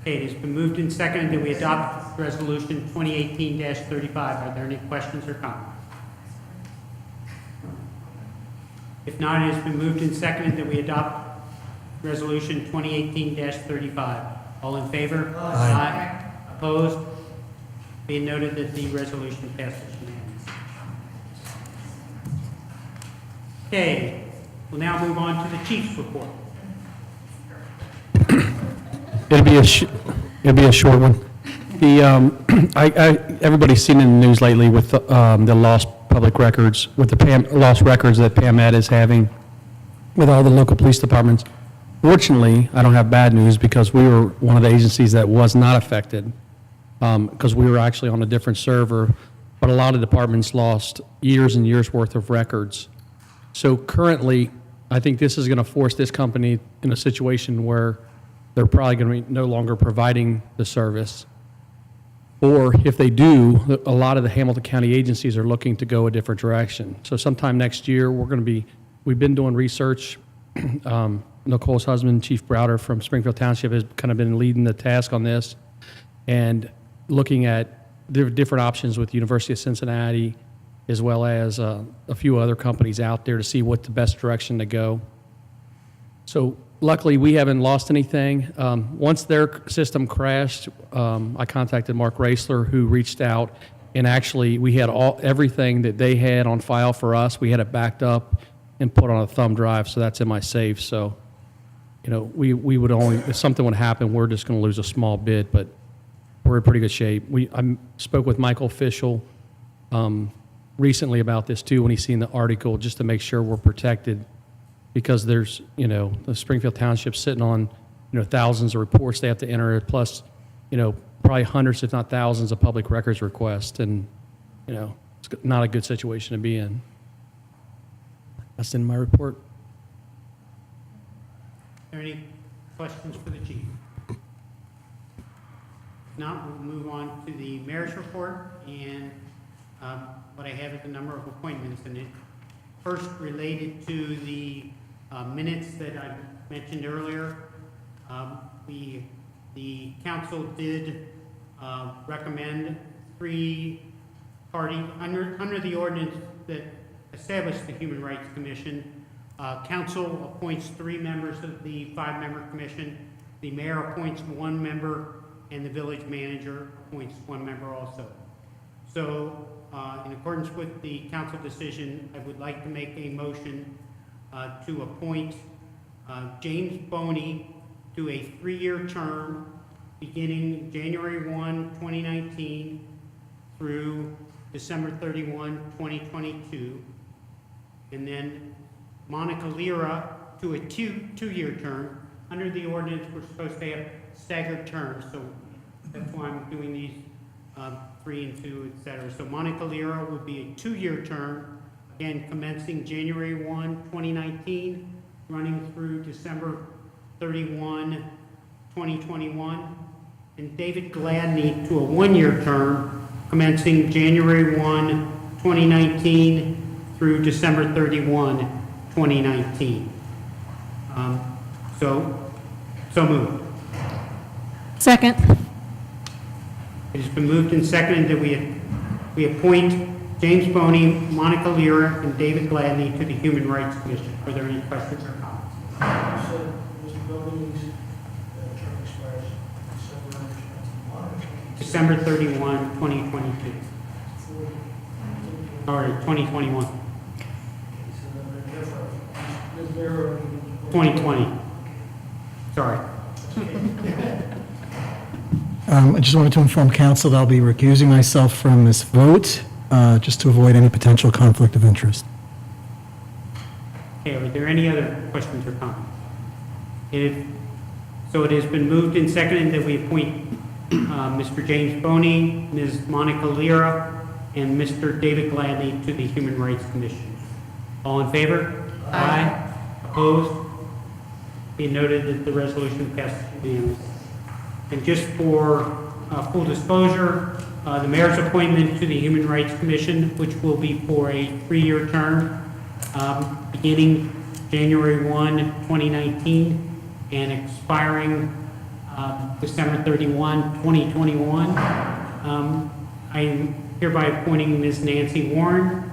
it has been moved and seconded that we adopt Resolution 2018-35. Are there any questions or comments? If not, it has been moved and seconded that we adopt Resolution 2018-35. All in favor? Aye. Opposed? Being noted that the resolution passes unanimously. Okay, we'll now move on to the chief's report. It'll be a short one. Everybody's seen in the news lately with the lost public records, with the lost records that PAMED is having with all the local police departments. Fortunately, I don't have bad news because we were one of the agencies that was not affected because we were actually on a different server, but a lot of departments lost years and years worth of records. So currently, I think this is going to force this company in a situation where they're probably going to be no longer providing the service. Or if they do, a lot of the Hamilton County agencies are looking to go a different direction. So sometime next year, we've been doing research. Nicole's husband, Chief Browder from Springfield Township, has kind of been leading the task on this and looking at different options with the University of Cincinnati, as well as a few other companies out there to see what the best direction to go. So luckily, we haven't lost anything. Once their system crashed, I contacted Mark Raisler, who reached out, and actually we had everything that they had on file for us. We had it backed up and put on a thumb drive, so that's in my safe. So, we would only, if something would happen, we're just going to lose a small bit, but we're in pretty good shape. I spoke with Michael Fischel recently about this too when he seen the article, just to make sure we're protected, because there's, the Springfield Township sitting on, thousands of reports they have to enter, plus, probably hundreds, if not thousands, of public records requests, and, it's not a good situation to be in. That's in my report. Are there any questions for the chief? If not, we'll move on to the mayor's report, and what I have is a number of appointments in it. First, related to the minutes that I mentioned earlier, the council did recommend under the ordinance that established the Human Rights Commission. Council appoints 3 members of the 5-member commission. The mayor appoints 1 member, and the village manager appoints 1 member also. So, in accordance with the council decision, I would like to make a motion to appoint James Boney to a 3-year term beginning January 1, 2019 through December 31, 2022. And then Monica Lira to a 2-year term under the ordinance, we're supposed to have staggered terms, so that's why I'm doing these 3 and 2, et cetera. So Monica Lira would be a 2-year term, again, commencing January 1, 2019, running through December 31, 2021. And David Gladney to a 1-year term, commencing January 1, 2019 through December 31, 2019. So moved. Second. It has been moved and seconded that we appoint James Boney, Monica Lira, and David Gladney to the Human Rights Commission. Are there any questions or comments? December 31, 2022. Or 2021. 2020. Sorry. I just wanted to inform council that I'll be recusing myself from this vote, just to avoid any potential conflict of interest. Okay, are there any other questions or comments? So it has been moved and seconded that we appoint Mr. James Boney, Ms. Monica Lira, and Mr. David Gladney to the Human Rights Commission. All in favor? Aye. Opposed? Be noted that the resolution passes unanimously. And just for full disclosure, the mayor's appointment to the Human Rights Commission, which will be for a 3-year term, beginning January 1, 2019, and expiring December 31, 2021. I am hereby appointing Ms. Nancy Warren,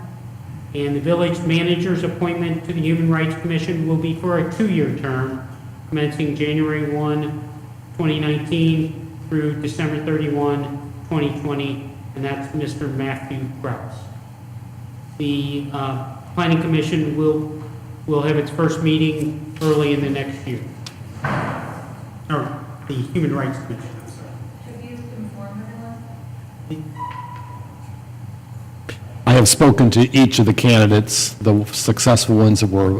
and the village manager's appointment to the Human Rights Commission will be for a 2-year term, commencing January 1, 2019 through December 31, 2020, and that's Mr. Matthew Kraus. The Planning Commission will have its first meeting early in the next year. Or the Human Rights Commission. Have you informed anyone? I have spoken to each of the candidates, the successful ones that were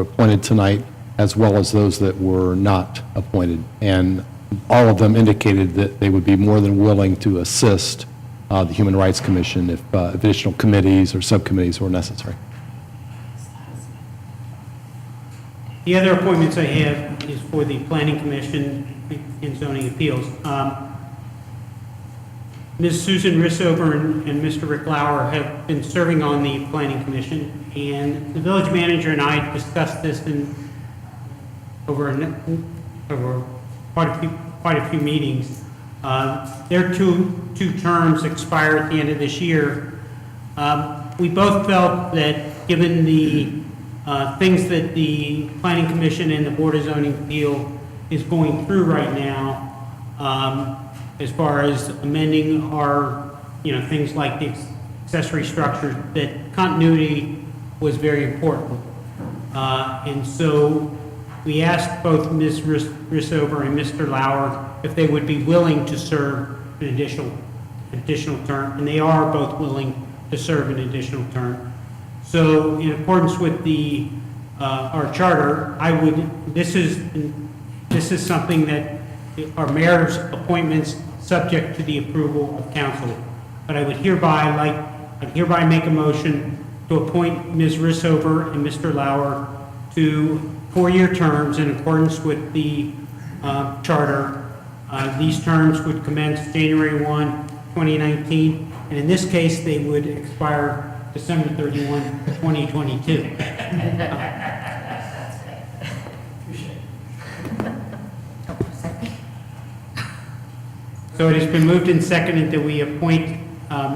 appointed tonight, as well as those that were not appointed. And all of them indicated that they would be more than willing to assist the Human Rights Commission if additional committees or subcommittees were necessary. The other appointments I have is for the Planning Commission and Zoning Appeals. Ms. Susan Rissover and Mr. Rick Lauer have been serving on the Planning Commission, and the village manager and I discussed this over quite a few meetings. Their two terms expire at the end of this year. We both felt that given the things that the Planning Commission and the Board of Zoning Appeal is going through right now, as far as amending our, things like the accessory structure, that continuity was very important. And so we asked both Ms. Rissover and Mr. Lauer if they would be willing to serve an additional term, and they are both willing to serve an additional term. So in accordance with our charter, this is something that our mayor's appointments subject to the approval of council. But I would hereby make a motion to appoint Ms. Rissover and Mr. Lauer to 4-year terms in accordance with the charter. These terms would commence January 1, 2019, and in this case, they would expire December 31, 2022. So it has been moved and seconded that we appoint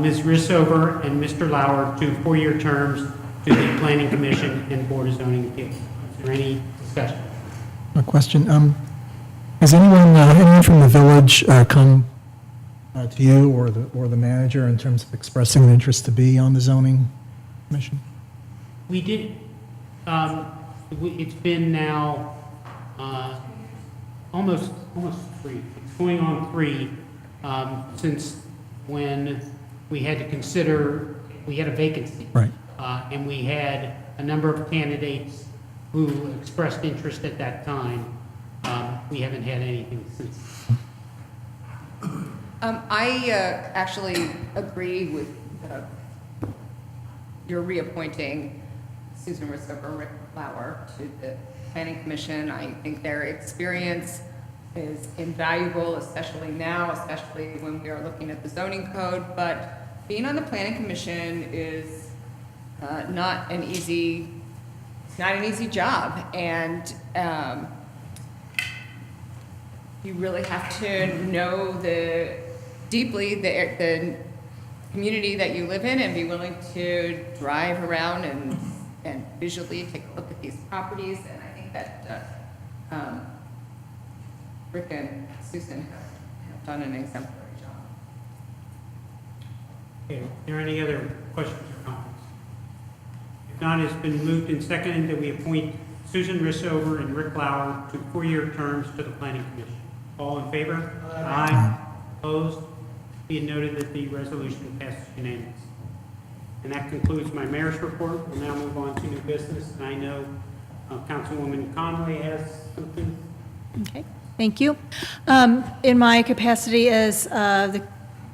Ms. Rissover and Mr. Lauer to 4-year terms to the Planning Commission and Board of Zoning Appeals. Is there any discussion? A question. Has anyone from the village come to you or the manager in terms of expressing an interest to be on the zoning commission? We did, it's been now almost 3. It's going on 3 since when we had to consider, we had a vacancy. Right. And we had a number of candidates who expressed interest at that time. we haven't had anything since. I actually agree with your reappointing Susan Rissover, Rick Lauer to the Planning Commission. I think their experience is invaluable, especially now, especially when we are looking at the zoning code. But being on the Planning Commission is not an easy job, and you really have to know deeply the community that you live in and be willing to drive around and visually take a look at these properties. And I think that Rick and Susan have done an exemplary job. Okay, are there any other questions or comments? If not, it's been moved and seconded that we appoint Susan Rissover and Rick Lauer to 4-year terms to the Planning Commission. All in favor? Aye. Opposed? Be it noted that the resolution passes unanimously. And that concludes my mayor's report. We'll now move on to new business. And I know Councilwoman Conway has something. Okay, thank you. In my capacity as the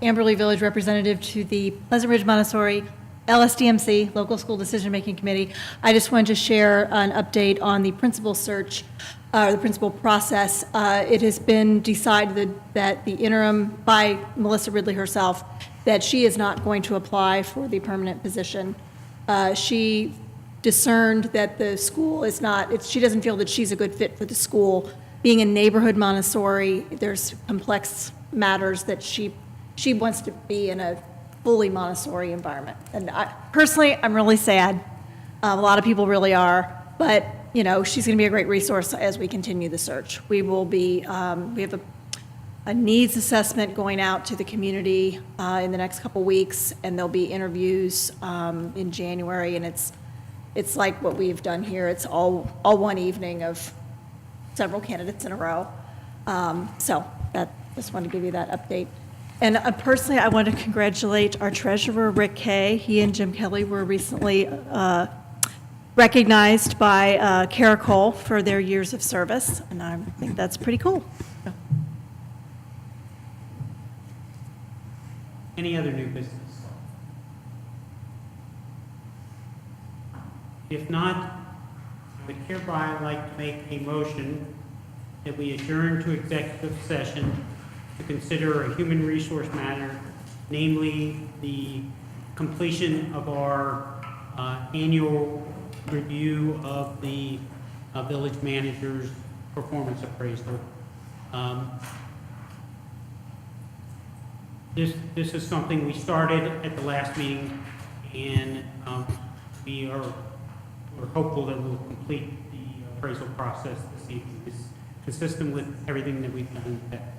Amberley Village representative to the Pleasant Ridge Montessori LSDMC, Local School Decision-Making Committee, I just wanted to share an update on the principal search, the principal process. It has been decided that the interim, by Melissa Ridley herself, that she is not going to apply for the permanent position. She discerned that the school is not, she doesn't feel that she's a good fit for the school. Being a neighborhood Montessori, there's complex matters that she wants to be in a fully Montessori environment. And personally, I'm really sad. A lot of people really are, but you know, she's going to be a great resource as we continue the search. We will be, we have a needs assessment going out to the community in the next couple weeks, and there'll be interviews in January, and it's like what we've done here. It's all one evening of several candidates in a row. So just wanted to give you that update. And personally, I want to congratulate our treasurer, Rick Kay. He and Jim Kelly were recently recognized by Caracol for their years of service, and I think that's pretty cool. So. Any other new business? If not, I would hereby like to make a motion that we adjourn to executive session to consider a human resource matter, namely the completion of our annual review of the village manager's performance appraisal. This is something we started at the last meeting, and we're hopeful that we'll complete the appraisal process this evening. It's consistent with everything that we've done in the past.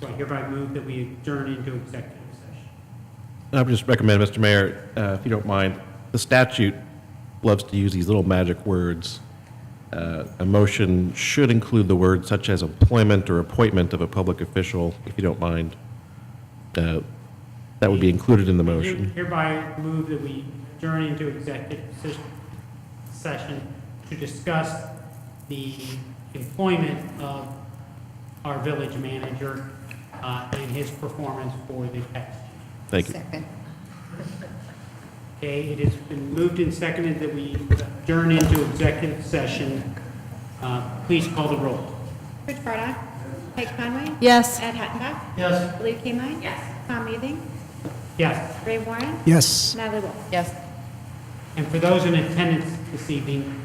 So I hereby move that we adjourn into executive session. I would just recommend, Mr. Mayor, if you don't mind, the statute loves to use these little magic words. A motion should include the words such as employment or appointment of a public official, if you don't mind. That would be included in the motion. Hereby move that we adjourn into executive session to discuss the employment of our village manager and his performance for the past year. Thank you. Second. Okay, it has been moved and seconded that we adjourn into executive session. Please call the roll. Rich Bardock. Peg Conway. Yes. Ed Hattenbach. Yes. Lee Kimine. Yes. Tom Ething. Yes. Ray Warren. Yes. Natalie Wolf. Yes. And for those in attendance this evening,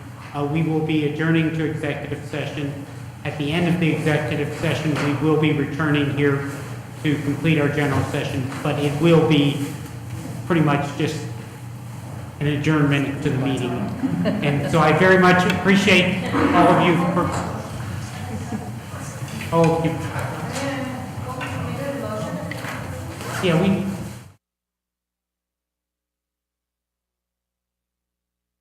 we will be adjourning to executive session. At the end of the executive session, we will be returning here to complete our general session, but it will be pretty much just an adjournment to the meeting. And so I very much appreciate all of you for, yeah,